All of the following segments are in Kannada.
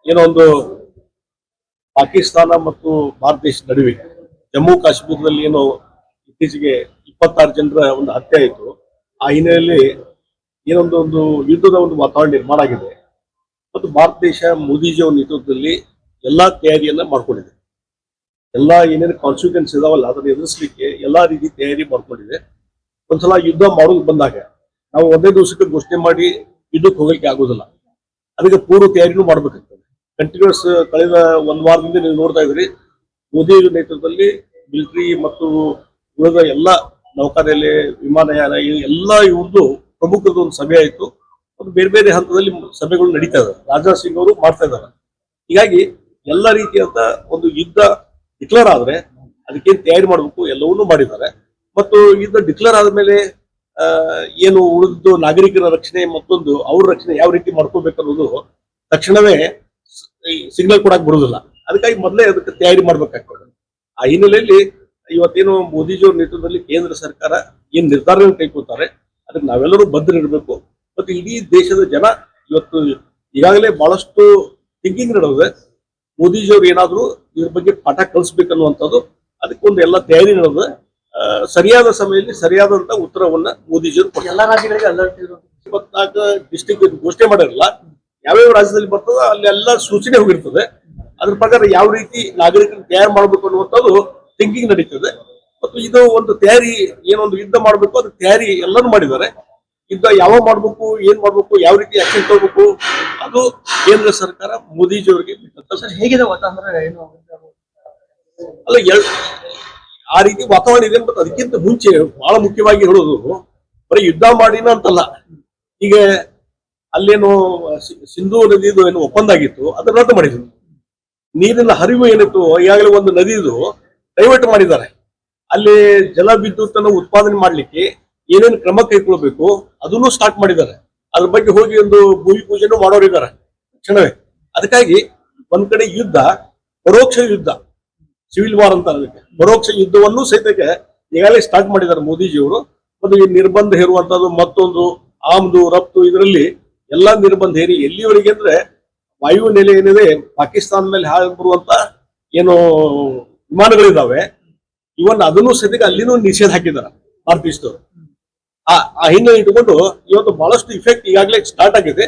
ಏನೋ ಒಂದು ಪಾಕಿಸ್ತಾನ ಮತ್ತು ಭಾರತ ದೇಶದ ನಡುವೆ ಜಮ್ಮು ಕಾಶ್ಮೀರದಲ್ಲಿ ಏನೋ ಇತ್ತೀಚೆಗೆ 26 ಜನರ ಒಂದು ಹತ್ಯೆ ಆಯಿತು. ಆ ಹಿನ್ನೆಲೆಯಲ್ಲಿ ಏನೊಂದು ಯುದ್ಧದ ಒಂದು ವಾತಾವರಣ ನಿರ್ಮಾಣ ಆಗಿದೆ ಮತ್ತು ಭಾರತ ದೇಶ ಮೋದಿಜಿ ಅವರ ನೇತೃತ್ವದಲ್ಲಿ ಎಲ್ಲಾ ತಯಾರಿಯನ್ನ ಮಾಡ್ಕೊಂಡಿದೆ. ಎಲ್ಲಾ ಏನೇನು ಕಾನ್ಸಿಕ್ವೆನ್ಸ್ ಇದಾವಲ್ಲ ಅದನ್ನ ಎದುರಿಸಲಿಕ್ಕೆ ಎಲ್ಲಾ ರೀತಿ ತಯಾರಿ ಮಾಡ್ಕೊಂಡಿದೆ. ಒಂದ್ಸಲ ಯುದ್ಧ ಮಾಡೋದು ಬಂದಾಗ ನಾವು ಒಂದೇ ದಿವಸಕ್ಕೆ ಘೋಷಣೆ ಮಾಡಿ ಯುದ್ಧಕ್ಕೆ ಹೋಗಲಿಕ್ಕೆ ಆಗೋದಿಲ್ಲ. ಅದಕ್ಕೆ ಪೂರ್ವ ತಯಾರಿನೂ ಮಾಡ್ಬೇಕಾಗ್ತದೆ. ಕಂಟಿನ್ಯೂಸ್ ಕಳೆದ ಒಂದು ವಾರದಿಂದ ನೀವು ನೋಡ್ತಾ ಇದ್ರಿ, ಮೋದಿ ನೇತೃತ್ವದಲ್ಲಿ ಮಿಲಿಟರಿ ಮತ್ತು ಉಳಿದ ಎಲ್ಲ ನೌಕಾನೆಲೆ, ವಿಮಾನಯಾನ ಎಲ್ಲ ಇವ್ರದ್ದು ಪ್ರಮುಖದ ಒಂದು ಸಭೆ ಆಯಿತು. ಒಂದು ಬೇರೆ ಬೇರೆ ಹಂತದಲ್ಲಿ ಸಭೆಗಳು ನಡೀತಾ ಇದಾವೆ. ರಾಜನಾಥ್ ಸಿಂಗ್ ಅವರು ಮಾಡ್ತಾ ಇದ್ದಾರೆ. ಹೀಗಾಗಿ ಎಲ್ಲ ರೀತಿಯಾದ ಒಂದು ಯುದ್ಧ ಡಿಕ್ಲೇರ್ ಆದ್ರೆ ಅದಕ್ಕೇನು ತಯಾರಿ ಮಾಡಬೇಕು ಎಲ್ಲವನ್ನೂ ಮಾಡಿದ್ದಾರೆ. ಮತ್ತು ಯುದ್ಧ ಡಿಕ್ಲೇರ್ ಆದ್ಮೇಲೆ ಏನು ಉಳಿದು ನಾಗರಿಕರ ರಕ್ಷಣೆ ಮತ್ತೊಂದು ಅವ್ರ ರಕ್ಷಣೆ ಯಾವ ರೀತಿ ಮಾಡ್ಕೋಬೇಕು ಅನ್ನೋದು ತಕ್ಷಣವೇ ಸಿಗ್ನಲ್ ಕೊಡಕ್ ಬರುದಿಲ್ಲ. ಅದಕ್ಕಾಗಿ ಮೊದಲೇ ಅದಕ್ಕೆ ತಯಾರಿ ಮಾಡ್ಬೇಕಾಗ್ತದೆ. ಆ ಹಿನ್ನೆಲೆಯಲ್ಲಿ ಇವತ್ತೇನು ಮೋದಿಜಿ ಅವ್ರ ನೇತೃತ್ವದಲ್ಲಿ ಕೇಂದ್ರ ಸರ್ಕಾರ ಏನ್ ನಿರ್ಧಾರಗಳನ್ನು ಕೈಗೊಳ್ತಾರೆ ಅದಕ್ಕೆ ನಾವೆಲ್ಲರೂ ಬದ್ಧರಿರಬೇಕು. ಮತ್ತು ಇಡೀ ದೇಶದ ಜನ ಇವತ್ತು ಈಗಾಗಲೇ ಬಹಳಷ್ಟು ಥಿಂಕಿಂಗ್ ನಡೆದಿದೆ. ಮೋದಿಜಿ ಅವ್ರು ಏನಾದ್ರು ಇದ್ರ ಬಗ್ಗೆ ಪಾಠ ಕಲಿಸ್ಬೇಕನ್ನುವಂಥದ್ದು ಅದಕ್ಕೊಂದು ಎಲ್ಲ ತಯಾರಿ ನಡೆದಿದೆ. ಸರಿಯಾದ ಸಮಯದಲ್ಲಿ ಸರಿಯಾದಂತ ಉತ್ತರವನ್ನ ಮೋದಿಜಿ ಅವರು ಎಲ್ಲ ರಾಜ್ಯಗಳಿಗೆ ಅಲರ್ಟ್ 24 ಡಿಸ್ಟಿಕ್ ಘೋಷಣೆ ಮಾಡಿರಲ್ಲ, ಯಾವ್ಯಾವ ರಾಜ್ಯದಲ್ಲಿ ಬರ್ತದೋ ಅಲ್ಲಿ ಎಲ್ಲ ಸೂಚನೆ ಹೋಗಿರ್ತದೆ. ಅದ್ರ ಪ್ರಕಾರ ಯಾವ ರೀತಿ ನಾಗರಿಕರನ್ನು ತಯಾರು ಮಾಡಬೇಕು ಅನ್ನುವಂಥದ್ದು ಥಿಂಕಿಂಗ್ ನಡೀತದೆ. ಮತ್ತು ಇದು ಒಂದು ತಯಾರಿ, ಏನೊಂದು ಯುದ್ಧ ಮಾಡಬೇಕು ಅದು ತಯಾರಿ ಎಲ್ಲರೂ ಮಾಡಿದ್ದಾರೆ. ಯುದ್ಧ ಯಾವಾಗ ಮಾಡ್ಬೇಕು, ಏನ್ ಮಾಡ್ಬೇಕು, ಯಾವ ರೀತಿ ಆಕ್ಷನ್ ತಗೋಬೇಕು ಅದು ಕೇಂದ್ರ ಸರ್ಕಾರ ಮೋದಿಜಿ ಅವರಿಗೆ ಸರ್ ಹೇಗಿದೆ ಅಂದ್ರೆ ಏನು ಅಲ್ಲ ಆ ರೀತಿ ವಾತಾವರಣ ಇದೆ. ಮತ್ತು ಅದಕ್ಕಿಂತ ಮುಂಚೆ ಬಹಳ ಮುಖ್ಯವಾಗಿ ಹೇಳೋದು ಬರೀ ಯುದ್ಧ ಮಾಡಿನ ಅಂತಲ್ಲ. ಈಗ ಅಲ್ಲೇನು ಸಿಂಧೂ ನದಿದು ಏನು ಒಪ್ಪಂದ ಆಗಿತ್ತು ಅದನ್ನ ರದ್ದು ಮಾಡಿದ್ರು. ನೀರಿನ ಹರಿವು ಏನಿತ್ತು ಈಗಾಗಲೇ ಒಂದು ನದಿದು ಡೈವರ್ಟ್ ಮಾಡಿದ್ದಾರೆ. ಅಲ್ಲಿ ಜಲ ವಿದ್ಯುತ್ ಅನ್ನು ಉತ್ಪಾದನೆ ಮಾಡ್ಲಿಕ್ಕೆ ಏನೇನು ಕ್ರಮ ಕೈಗೊಳ್ಬೇಕು ಅದನ್ನು ಸ್ಟಾರ್ಟ್ ಮಾಡಿದ್ದಾರೆ. ಅದ್ರ ಬಗ್ಗೆ ಹೋಗಿ ಒಂದು ಭೂಮಿ ಪೂಜೆನೂ ಮಾಡೋರಿದ್ದಾರೆ ಕ್ಷಣವೇ. ಅದಕ್ಕಾಗಿ ಒಂದ್ ಕಡೆ ಯುದ್ಧ, ಪರೋಕ್ಷ ಯುದ್ಧ, ಸಿವಿಲ್ ವಾರ್ ಅಂತ ಅದಕ್ಕೆ ಪರೋಕ್ಷ ಯುದ್ಧವನ್ನು ಸಹಿತಕ್ಕೆ ಈಗಾಗಲೇ ಸ್ಟಾರ್ಟ್ ಮಾಡಿದ್ದಾರೆ ಮೋದಿಜಿಯವರು. ಮತ್ತು ಈ ನಿರ್ಬಂಧ ಹೇರುವಂತದ್ದು ಮತ್ತೊಂದು ಆಮದು ರಫ್ತು ಇದರಲ್ಲಿ ಎಲ್ಲಾ ನಿರ್ಬಂಧ ಹೇರಿ ಎಲ್ಲಿವರೆಗೆ ಅಂದ್ರೆ ವಾಯು ನೆಲೆ ಏನಿದೆ ಪಾಕಿಸ್ತಾನ ಮೇಲೆ ಹಾಳು ಬರುವಂತ ಏನು ವಿಮಾನಗಳಿದಾವೆ ಇವನ್ ಅದನ್ನು ಸದ್ಯಕ್ಕೆ ಅಲ್ಲಿನೂ ನಿಷೇಧ ಹಾಕಿದ್ದಾರೆ ಭಾರತೀಯರು. ಆ ಹಿನ್ನೆಲೆ ಇಟ್ಟುಕೊಂಡು ಇವತ್ತು ಬಹಳಷ್ಟು ಇಫೆಕ್ಟ್ ಈಗಾಗಲೇ ಸ್ಟಾರ್ಟ್ ಆಗಿದೆ.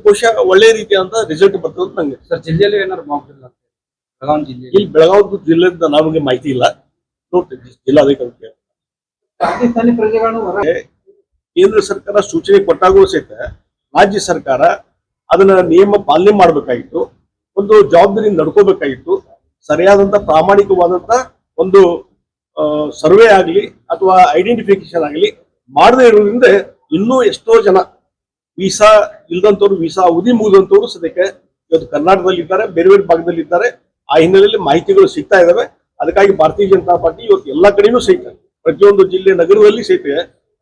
ಬಹುಶಃ ಒಳ್ಳೆ ರೀತಿಯಾದಂತ ರಿಸಲ್ಟ್ ಬರ್ತದೆ ಅಂತ ನಂಗೆ. ಸರ್ ಜಿಲ್ಲೆಯಲ್ಲಿ ಏನಾದ್ರು ಮಾಡ್ತಿಲ್ಲ ಬೆಳಗಾವಿ ಜಿಲ್ಲೆ? ಇಲ್ಲಿ ಬೆಳಗಾವಿ ಜಿಲ್ಲೆಯಿಂದ ನಮಗೆ ಮಾಹಿತಿ ಇಲ್ಲ, ನೋಡ್ತೀವಿ ಜಿಲ್ಲಾಧಿಕಾರಿ. ಪಾಕಿಸ್ತಾನಿ ಪ್ರಜೆಗಳನ್ನು ಕೇಂದ್ರ ಸರ್ಕಾರ ಸೂಚನೆ ಕೊಟ್ಟಾಗೂ ಸಹಿತ ರಾಜ್ಯ ಸರ್ಕಾರ ಅದನ್ನ ನಿಯಮ ಪಾಲನೆ ಮಾಡಬೇಕಾಗಿತ್ತು. ಒಂದು ಜವಾಬ್ದಾರಿ ನಡ್ಕೋಬೇಕಾಗಿತ್ತು. ಸರಿಯಾದಂತ ಪ್ರಾಮಾಣಿಕವಾದಂತ ಒಂದು ಸರ್ವೆ ಆಗಲಿ ಅಥವಾ ಐಡೆಂಟಿಫಿಕೇಶನ್ ಆಗಲಿ ಮಾಡದೇ ಇರೋದ್ರಿಂದ ಇನ್ನೂ ಎಷ್ಟೋ ಜನ ವೀಸಾ ಇಲ್ದಂತವ್ರು, ವೀಸಾ ಅವಧಿ ಮುಗಿದಂತವ್ರು ಸದ್ಯಕ್ಕೆ ಇವತ್ತು ಕರ್ನಾಟಕದಲ್ಲಿ ಇದ್ದಾರೆ, ಬೇರೆ ಬೇರೆ ಭಾಗದಲ್ಲಿ ಇದ್ದಾರೆ. ಆ ಹಿನ್ನೆಲೆಯಲ್ಲಿ ಮಾಹಿತಿಗಳು ಸಿಗ್ತಾ ಇದಾವೆ. ಅದಕ್ಕಾಗಿ ಭಾರತೀಯ ಜನತಾ ಪಾರ್ಟಿ ಇವತ್ತು ಎಲ್ಲಾ ಕಡೆನೂ ಸಹಿತ ಪ್ರತಿಯೊಂದು ಜಿಲ್ಲೆ ನಗರದಲ್ಲಿ ಸಹಿತ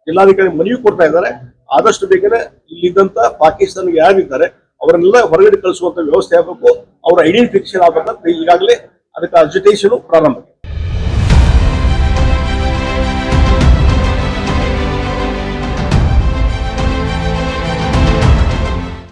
ಜಿಲ್ಲಾಧಿಕಾರಿ ಮನವಿ ಕೊಡ್ತಾ ಇದ್ದಾರೆ. ಆದಷ್ಟು ಬೇಗನೆ ಇಲ್ಲಿದ್ದಂತ ಪಾಕಿಸ್ತಾನಿಗೆ ಯಾರಿದ್ದಾರೆ ಅವರನ್ನೆಲ್ಲ ಹೊರಗಡೆ ಕಳಿಸುವಂತ ವ್ಯವಸ್ಥೆ ಆಗಬೇಕು. ಅವರ ಐಡೆಂಟಿಫಿಕೇಶನ್ ಆಗ್ಬೇಕಂತ ಈಗಾಗಲೇ ಅದಕ್ಕೆ ಅಜಿಟೇಷನ್ ಪ್ರಾರಂಭ.